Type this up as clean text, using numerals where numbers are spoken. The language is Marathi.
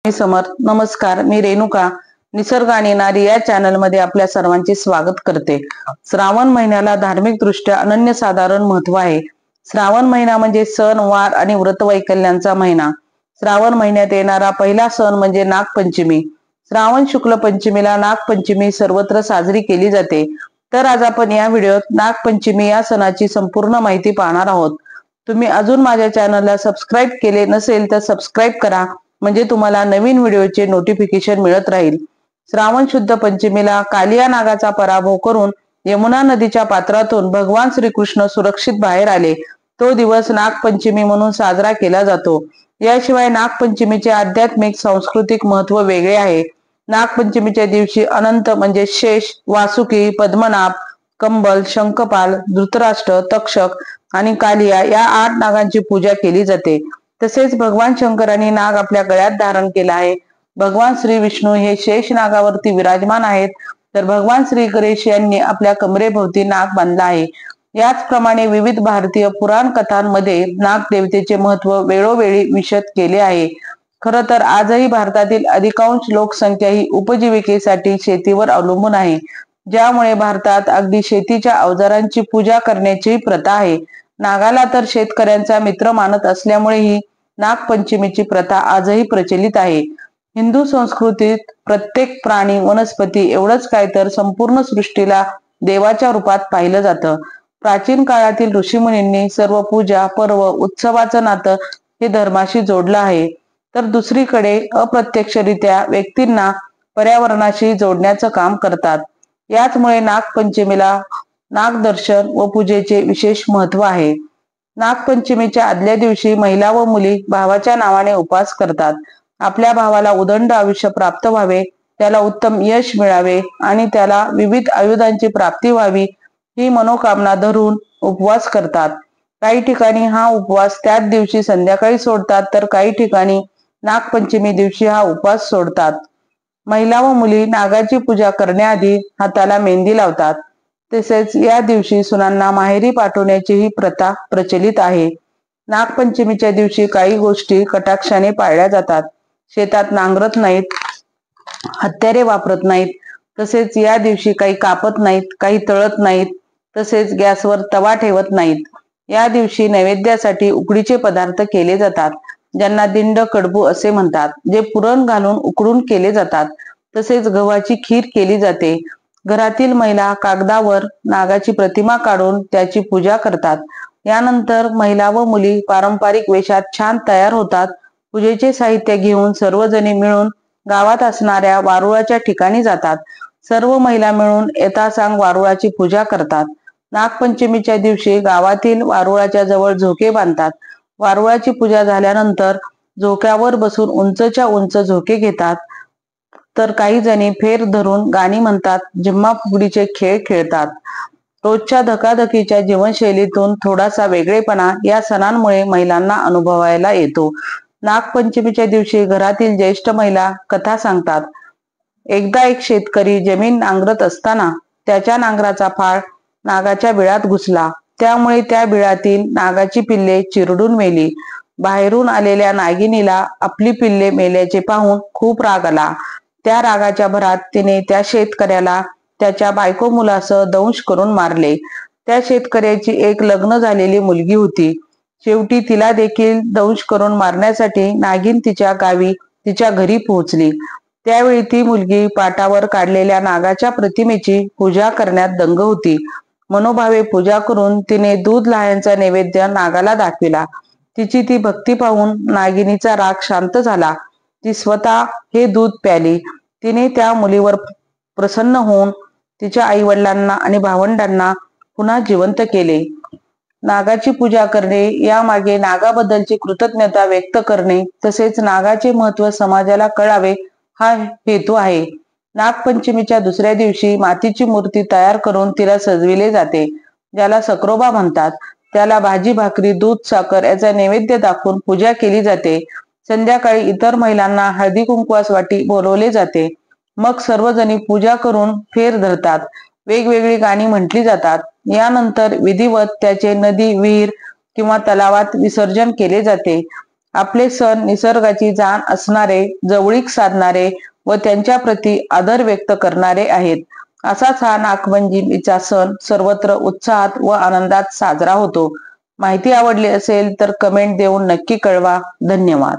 समर्थ. नमस्कार, मी रेणुका. निसर्ग आणि नारी या चॅनल मध्ये आपल्या सर्वांचे स्वागत करते. श्रावण महिन्याला धार्मिक दृष्ट्या अनन्यसाधारण महत्व आहे. श्रावण महिना म्हणजे सण, वार आणि व्रतवैकल्यांचा महिना. श्रावण महिन्यात येणारा पहिला सण म्हणजे नागपंचमी. श्रावण शुक्ल पंचमीला नागपंचमी सर्वत्र साजरी केली जाते. तर आज आपण या व्हिडिओत नागपंचमी या सणाची संपूर्ण माहिती पाहणार आहोत. तुम्ही अजून माझ्या चॅनलला सबस्क्राईब केले नसेल तर सबस्क्राईब करा, म्हणजे तुम्हाला नवीन व्हिडिओचे नोटिफिकेशन मिळत राहील. श्रावण शुद्ध पंचमीला कालिया नागाचा पराभव करून यमुना नदीच्या पात्रातून भगवान श्रीकृष्ण सुरक्षित बाहेर आले. तो दिवस नागपंचमी म्हणून साजरा केला जातो. याशिवाय नागपंचमीचे आध्यात्मिक सांस्कृतिक महत्व वेगळे आहे. नागपंचमीच्या दिवशी अनंत म्हणजे शेष, वासुकी, पद्मनाभ, कंबल, शंखपाल, धृतराष्ट्र, तक्षक आणि कालिया या 8 नागांची पूजा केली जाते. तसेच भगवान शंकरांनी नाग आपल्या गळ्यात धारण केला आहे. भगवान श्री विष्णू हे शेष नागावरती विराजमान आहेत, तर भगवान श्री गणेश यांनी आपल्या कमरेभोवती नाग बांधला आहे. याचप्रमाणे विविध भारतीय पुराण कथांमध्ये नाग देवतेचे महत्व वेळोवेळी विशद केले आहे. खरं तर आजही भारतातील अधिकांश लोकसंख्या ही उपजीविकेसाठी शेतीवर अवलंबून आहे, ज्यामुळे भारतात अगदी शेतीच्या अवजारांची पूजा करण्याची प्रथा आहे. नागाला तर शेतकऱ्यांचा मित्र मानत असल्यामुळे ही नागपंचमीची प्रथा आजही प्रचलित आहे. हिंदू संस्कृतीत प्रत्येक प्राणी, वनस्पती एवढंच काय तर संपूर्ण सृष्टीला देवाच्या रूपात पाहिलं जातं. प्राचीन काळातील ऋषीमुनींनी सर्व पूजा, पर्व, उत्सवाचं नातं हे धर्माशी जोडलं आहे. तर दुसरीकडे अप्रत्यक्षरित्या व्यक्तींना पर्यावरणाशी जोडण्याचं काम करतात. याचमुळे नागपंचमीला नागदर्शन व पूजेचे विशेष महत्व आहे. नागपंचमीच्या आदल्या दिवशी महिला व मुली भावाच्या नावाने उपवास करतात. आपल्या भावाला उदंड आयुष्य प्राप्त व्हावे, त्याला उत्तम यश मिळावे आणि त्याला विविध आयुधांची प्राप्ती व्हावी ही मनोकामना धरून उपवास करतात. काही ठिकाणी हा उपवास त्याच दिवशी संध्याकाळी सोडतात, तर काही ठिकाणी नागपंचमी दिवशी हा उपवास सोडतात. महिला व मुली नागाची पूजा करण्याआधी हाताला मेहंदी लावतात. तसेच या दिवशी सुनांना माहेरी पाठवण्याची ही प्रथा प्रचलित आहे. नागपंचमीच्या दिवशी काही गोष्टी कटाक्षाने पाळल्या जातात. शेतात नांगरत नाहीत, हत्यारे वापरत नाहीत, तसेच या दिवशी काही कापत नाहीत, काही तळत नाहीत, तसेच गॅसवर तवा ठेवत नाहीत. या दिवशी नैवेद्यासाठी उकडीचे पदार्थ केले जातात, ज्यांना दिंड कडबू असे म्हणतात, जे पुरण घालून उकडून केले जातात. तसेच गव्हाची खीर केली जाते. घरातील महिला कागदावर नागाची प्रतिमा काढून त्याची पूजा करतात. यानंतर महिला व मुली पारंपरिक वेशात छान तयार होतात. पूजेचे साहित्य घेऊन सर्वजणी मिळून गावात असणाऱ्या वारुळाच्या ठिकाणी जातात. सर्व महिला मिळून यथासांग वारुळाची पूजा करतात. नागपंचमीच्या दिवशी गावातील वारुळाच्या जवळ झोके बांधतात. वारुळाची पूजा झाल्यानंतर झोक्यावर बसून उंचच्या उंच झोके घेतात. तर काही जणी फेर धरून गाणी म्हणतात, झिम्मा फुगडीचे खेळ खेळतात. रोजच्या धकाधकीच्या जीवनशैलीतून थोडासा वेगळेपणा या सणांमुळे महिलांना अनुभवायला येतो. नागपंचमीच्या दिवशी घरातील ज्येष्ठ महिला कथा सांगतात. एकदा एक शेतकरी जमीन नांगरत असताना त्याच्या नांगराचा फाळ नागाच्या बिळात घुसला. त्यामुळे त्या बिळातील नागाची पिल्ले चिरडून मेली. बाहेरून आलेल्या नागिनीला आपली पिल्ले मेल्याचे पाहून खूप राग आला. त्या रागाच्या भरात तिने त्या शेतकऱ्याला त्याच्या बायको मुलासह दंश करून मारले. त्या शेतकऱ्याची एक लग्न झालेली मुलगी होती. शेवटी तिला देखील दंश करून मारण्यासाठी नागिन तिच्या गावी, तिच्या घरी पोहोचली. त्यावेळी ती मुलगी पाटावर काढलेल्या नागाच्या प्रतिमेची पूजा करण्यात दंग होती. मनोभावे पूजा करून तिने दूध लाह्यांचा नैवेद्य नागाला दाखविला. तिची ती भक्ती पाहून नागिनीचा राग शांत झाला. ती स्वतः हे दूध प्याली. तिने त्या मुलीवर प्रसन्न होऊन तिच्या आई वडिलांना आणि भावंडांना पुन्हा जिवंत केले. नागाची पूजा करणे यामागे नागाबद्दलची कृतज्ञता व्यक्त करणे, तसेच नागाचे महत्व समाजाला कळावे हा हेतू आहे. नागपंचमीच्या दुसऱ्या दिवशी मातीची मूर्ती तयार करून तिला सजविले जाते, ज्याला सक्रोबा म्हणतात. त्याला भाजी भाकरी, दूध, साखर याचा नैवेद्य दाखवून पूजा केली जाते. संध्याकाळी इतर महिलांना हळदी कुंकवास वाटी बोलवले जाते. मग सर्वजणी पूजा करून फेर धरतात. वेगवेगळी गाणी म्हटली जातात. यानंतर विधिवत त्याचे नदी, विहीर किंवा तलावात विसर्जन केले जाते. आपले सण निसर्गाची जाण असणारे, जवळीक साधणारे व त्यांच्या प्रती आदर व्यक्त करणारे आहेत. असाच हा नागपंचमीचा सण सर्वत्र उत्साहात व आनंदात साजरा होतो. माहिती आवडली असेल तर कमेंट देऊन नक्की कळवा. धन्यवाद.